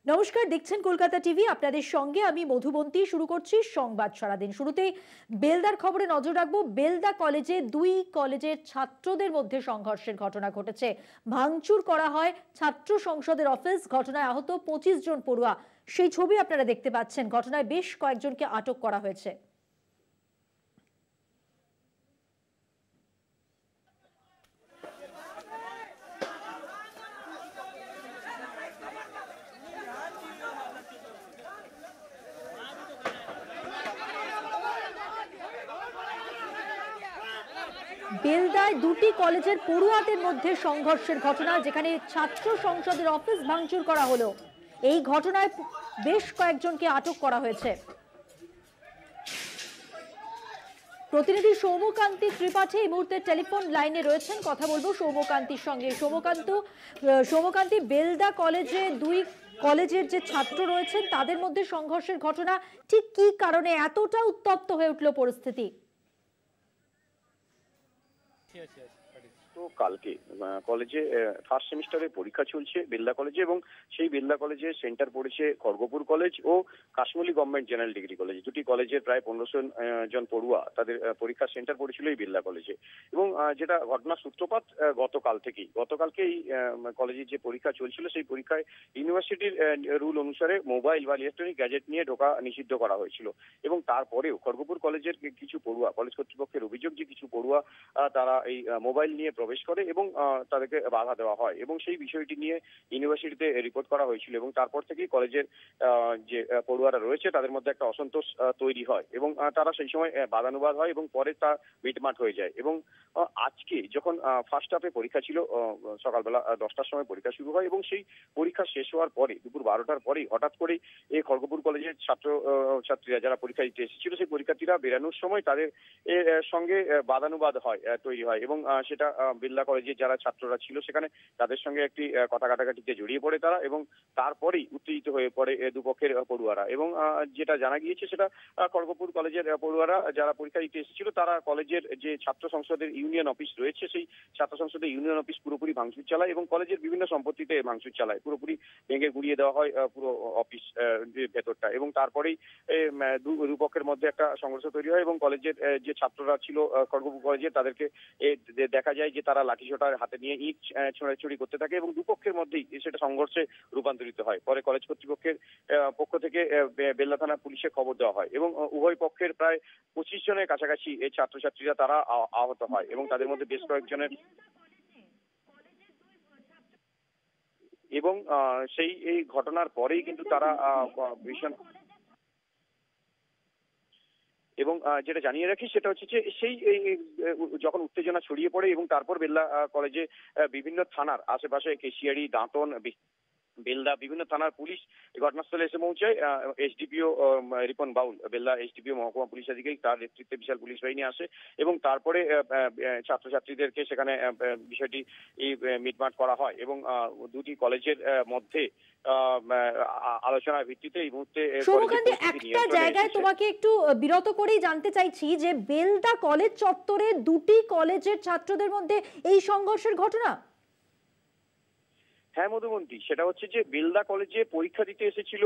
নমস্কার, দেখছেন কলকাতা টিভি। আপনাদের সঙ্গে আমি মধুবন্তী। শুরু করছি সংবাদ সারাদিন। শুরুতেই বেলদার খবরে নজর রাখবো। বেলদা কলেজে দুই কলেজের ছাত্রদের মধ্যে সংঘর্ষের ঘটনা ঘটেছে। ভাঙচুর করা হয় ছাত্র সংসদের অফিস। ঘটনায় আহত 25 জন পড়ুয়া। সেই ছবি আপনারা দেখতে পাচ্ছেন। ঘটনায় বেশ কয়েকজনকে আটক করা হয়েছে। বেলদায় দুটি কলেজের পড়ুয়াদের মধ্যে সংঘর্ষের ঘটনা, যেখানে ছাত্র সংসদের অফিস ভাঙচুর করা হলো। এই ঘটনায় বেশ কয়েকজনকে আটক করা হয়েছে। প্রতিনিধি সৌম্যকান্তি ত্রিপাঠী এই মুহূর্তে টেলিফোন লাইনে রয়েছেন। কথা বলবো সৌম্যকান্তির সঙ্গে। সৌম্যকান্তি, বেলদা কলেজে দুই কলেজের যে ছাত্র রয়েছেন তাদের মধ্যে সংঘর্ষের ঘটনা, ঠিক কি কারণে এতটা উত্তপ্ত হয়ে উঠল পরিস্থিতি? তো কালকে কলেজে ফার্স্ট সেমিস্টারের পরীক্ষা চলছে বেলদা কলেজে, এবং সেই বেলদা কলেজে সেন্টার পড়েছে খড়গপুর কলেজ ও Kashmiri government general degree college. দুটি কলেজের প্রায় 1500 জন পড়ুয়া তাদের পরীক্ষার সেন্টার পড়েছিল এই বেলদা কলেজে। এবং যেটা ঘটনার সূত্রপাত গতকালকে এই কলেজের যে পরীক্ষা চলছিল সেই পরীক্ষায় ইউনিভার্সিটির রুল অনুসারে মোবাইল বা ইলেকট্রনিক গ্যাজেট নিয়ে ঢোকা নিষিদ্ধ করা হয়েছিল। এবং তারপরেও খড়গপুর কলেজের কিছু পড়ুয়া, কলেজ কর্তৃপক্ষের অভিযোগ যে কিছু পড়ুয়া তারা এই মোবাইল নিয়ে প্রবেশ করে এবং তাদেরকে বাধা দেওয়া হয়, এবং সেই বিষয়টি নিয়ে ইউনিভার্সিটিতে রিপোর্ট করা হয়েছিল। এবং তারপর থেকেই কলেজের যে পড়ুয়ারা রয়েছে তাদের মধ্যে একটা অসন্তোষ তৈরি হয়, এবং তারা সেই সময় বাদানুবাদ হয় এবং পরে তা মিটমাট হয়ে যায়। এবং আজকে যখন ফার্স্ট হাফে পরীক্ষা ছিল, সকালবেলা 10টার সময় পরীক্ষা শুরু হয়, এবং সেই পরীক্ষা শেষ হওয়ার পরে দুপুর 12টার পরেই হঠাৎ করেই এই খড়গপুর কলেজের ছাত্রীরা যারা পরীক্ষা দিতে এসেছিল সেই পরীক্ষার্থীরা বেরানোর সময় তাদের সঙ্গে বাদানুবাদ তৈরি হয়, এবং সেটা বেলদা কলেজের যারা ছাত্ররা ছিল সেখানে তাদের সঙ্গে একটি কথা কাটাকাটিতে জড়িয়ে পড়ে তারা, এবং তারপরেই উত্তেজিত হয়ে পড়ে দুপক্ষের পড়ুয়ারা। এবং যেটা জানা গিয়েছে সেটা খড়গপুর কলেজের পড়ুয়ারা যারা পরীক্ষা দিতে এসেছিল তারা কলেজের যে ছাত্র সংসদের ইউনিয়ন অফিস রয়েছে সেই ছাত্র সংসদের ইউনিয়ন অফিস পুরোপুরি ভাঙচুর চালায়, এবং কলেজের বিভিন্ন সম্পত্তিতে ভাঙচুর চালায়, পুরোপুরি ভেঙে গুড়িয়ে দেওয়া হয় পুরো অফিস ভেতরটা। এবং তারপরেই দুপক্ষের মধ্যে একটা সংঘর্ষ তৈরি হয়, এবং কলেজের যে ছাত্ররা ছিল খড়গপুর কলেজে তাদেরকে দেখা যায় যে তারা লাঠিসোঁটা হাতে নিয়ে ইট ছোড়াছুড়ি করতে থাকে, এবং দুপক্ষের মধ্যেই সেটা সংঘর্ষে রূপান্তরিত হয়। পরে কলেজ কর্তৃপক্ষের পক্ষ থেকে বেলদা থানা পুলিশে খবর দেওয়া হয়, এবং উভয় পক্ষের প্রায় 25 জনের কাছাকাছি এই ছাত্রছাত্রীরা তারা আহত হয়, এবং তাদের মধ্যে বেশ কয়েকজনের এবং এই ঘটনার পরেই কিন্তু তারা ভীষণ, এবং যেটা জানিয়ে রাখি সেটা হচ্ছে যে সেই যখন উত্তেজনা ছড়িয়ে পড়ে এবং তারপর বেলদা কলেজে বিভিন্ন থানার আশেপাশে কেশিয়ারি, দাঁতন, বেলদা বিভিন্ন থানার পুলিশ ঘটনাস্থলে এসে পৌঁছায়। এসডিপিও রিপন বাউল, বেলদা এসডিপিও মহকুমা পুলিশ আধিকারিক, তার নেতৃত্বে বিশাল পুলিশ বাহিনী আসে, এবং তারপরে ছাত্রছাত্রীদেরকে সেখানে বিষয়টি মিটমাট করা হয়, এবং দুটি কলেজের মধ্যে আলোচনার ভিত্তিতে এই মুহূর্তে একটা জায়গায় তোমাকে একটু বিরত করেই জানতে চাইছি যে বেলদা কলেজ চত্বরে দুটি কলেজের ছাত্রদের মধ্যে এই সংঘর্ষের ঘটনা। হ্যাঁ মধুবন্তী, সেটা হচ্ছে যে বেলদা কলেজে পরীক্ষা দিতে এসেছিল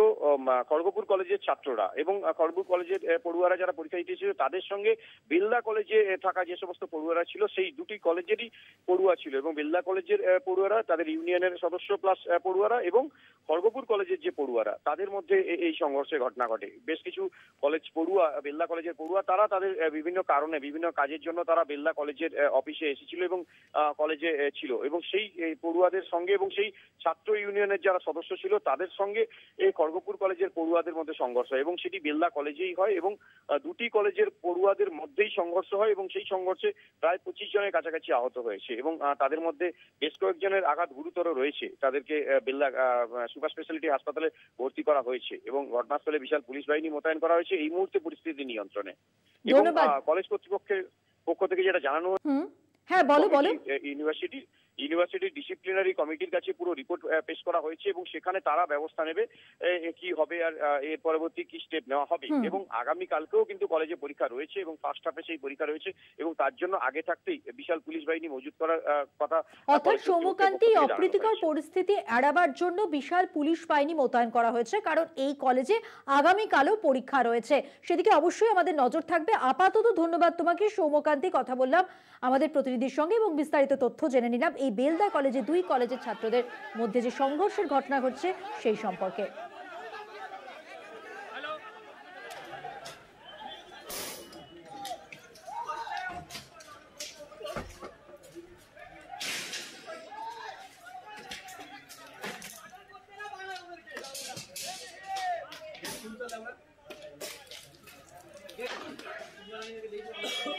খড়গপুর কলেজের ছাত্ররা, এবং খড়গপুর কলেজের পড়ুয়ারা যারা পরীক্ষা দিতে এসেছিল তাদের সঙ্গে বেলদা কলেজে থাকা যে সমস্ত পড়ুয়ারা ছিল সেই দুটি কলেজেরই পড়ুয়া ছিল, এবং বেলদা কলেজের পড়ুয়ারা তাদের ইউনিয়নের সদস্য প্লাস পড়ুয়ারা, এবং খড়গপুর কলেজের যে পড়ুয়ারা তাদের মধ্যে এই সংঘর্ষের ঘটনা ঘটে। বেশ কিছু কলেজ পড়ুয়া, বেলদা কলেজের পড়ুয়া, তারা তাদের বিভিন্ন কারণে বিভিন্ন কাজের জন্য তারা বেলদা কলেজের অফিসে এসেছিল এবং কলেজে ছিল, এবং সেই পড়ুয়াদের সঙ্গে এবং সেই ছাত্র ইউনিয়নের যারা সদস্য ছিল তাদের সঙ্গে এই খড়গপুর কলেজের পড়ুয়াদের মধ্যে সংঘর্ষ হয়, এবং সেটি বেলদা কলেজেই হয়, এবং দুটি কলেজের পড়ুয়াদের মধ্যেই সংঘর্ষ হয়, এবং সেই সংঘর্ষে প্রায় 25 জনের কাছাকাছি আহত হয়েছে, এবং তাদের মধ্যে বেশ কয়েকজনের আঘাত গুরুতর রয়েছে। তাদেরকে বেলদা সুপার স্পেশালিটি হাসপাতালে ভর্তি করা হয়েছে, এবং ঘটনাস্থলে বিশাল পুলিশ বাহিনী মোতায়েন করা হয়েছে এই মুহূর্তে পরিস্থিতি নিয়ন্ত্রণে। এবং কলেজ কর্তৃপক্ষের পক্ষ থেকে যেটা জানানো হ্যাঁ বলো বলো ইউনিভার্সিটি ইউনিভার্সিটির ডিসিপ্লিনারি কমিটির কাছে পুরো রিপোর্ট পেশ করা হয়েছে এবং সেখানে তারা ব্যবস্থা নেবে কি হবে আর এর পরবর্তী কি স্টেপ নেওয়া হবে। এবং আগামী কালকেও কিন্তু কলেজে পরীক্ষা রয়েছে এবং ফার্স্ট হাফে সেই পরীক্ষা রয়েছে এবং তার জন্য আগে থাকতেই বিশাল পুলিশ বাহিনী মজুত করার কথা। অর্থাৎ সৌম্যকান্তি, অপ্রীতিকর পরিস্থিতি এড়াবার জন্য বিশাল পুলিশ বাহিনী মোতায়েন করা হয়েছে, কারণ এই কলেজে আগামীকালও পরীক্ষা রয়েছে, সেদিকে অবশ্যই আমাদের নজর থাকবে। আপাতত ধন্যবাদ তোমাকে সৌম্যকান্তি, কথা বললাম আমাদের প্রতিনিধির সঙ্গে এবং বিস্তারিত তথ্য জেনে নিলাম এই বেলদা কলেজে দুই কলেজের ছাত্রদের মধ্যে যে সংঘর্ষের ঘটনা ঘটছে সেই সম্পর্কে। আমরা